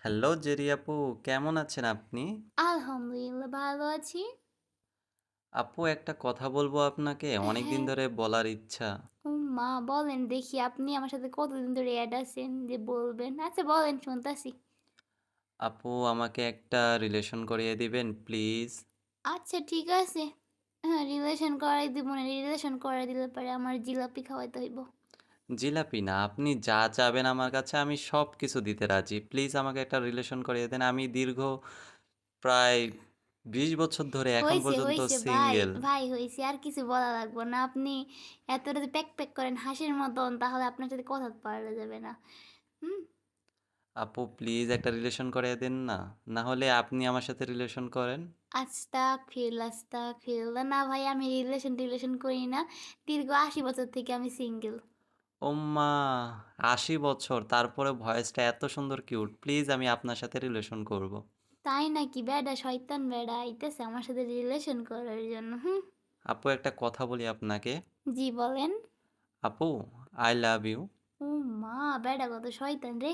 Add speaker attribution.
Speaker 1: Hello Jerry আপু, কেমন আছেন আপনি?
Speaker 2: আলহামদুলিল্লাহ ভালো আছি।
Speaker 1: আপু একটা কথা বলবো আপনাকে, অনেকদিন
Speaker 2: হ্যাঁ,
Speaker 1: ধরে বলার ইচ্ছা।
Speaker 2: মা বলেন দেখি আপনি আমার সাথে কতদিন ধরে এড আছেন যে বলবেন? আচ্ছা বলেন শুনতাছি।
Speaker 1: আপু আমাকে একটা রিলেশন করিয়ে দিবেন প্লিজ?
Speaker 2: আচ্ছা ঠিক আছে। হ্যাঁ, রিলেশন করাই দিব না। রিলেশন করাই দিলে পরে আমার জিলাপি খাওয়াইতে হইব।
Speaker 1: জিলাপি না, আপনি যা চাবেন আমার কাছে আমি সবকিছু দিতে রাজি। প্লিজ আমাকে একটা রিলেশন করিয়ে দেন। আমি দীর্ঘ প্রায় ২০ বছর ধরে এখন
Speaker 2: হইছে,
Speaker 1: পর্যন্ত
Speaker 2: হইছে ভাই,
Speaker 1: সিঙ্গেল।
Speaker 2: ভাই হইছে। আর কিছু বলা লাগবে না। আপনি এতটা যে প্যাক, প্যাক করেন হাসির মতন তাহলে আপনার সাথে কথা পারা যাবে না। হুম?
Speaker 1: আপু প্লিজ একটা রিলেশন করিয়ে দেন না। না হলে আপনি আমার সাথে রিলেশন করেন।
Speaker 2: আস্তাগফিরুল্লাহ, আস্তাগফিরুল্লাহ। না ভাই আমি রিলেশন করি না। দীর্ঘ ৮০ বছর থেকে আমি সিঙ্গেল।
Speaker 1: ওম্মা! ৮০ বছর, তারপরে ভয়েসটা এত সুন্দর কিউট। প্লিজ আমি আপনার সাথে রিলেশন করব।
Speaker 2: তাই নাকি? বেডা শয়তান বেডা আইতেছে আমার সাথে রিলেশন করার জন্য। হুম।
Speaker 1: আপু একটা কথা বলি আপনাকে।
Speaker 2: জি বলেন।
Speaker 1: আপু, আই লাভ ইউ।
Speaker 2: ও মা! বেডা কত শয়তান রে!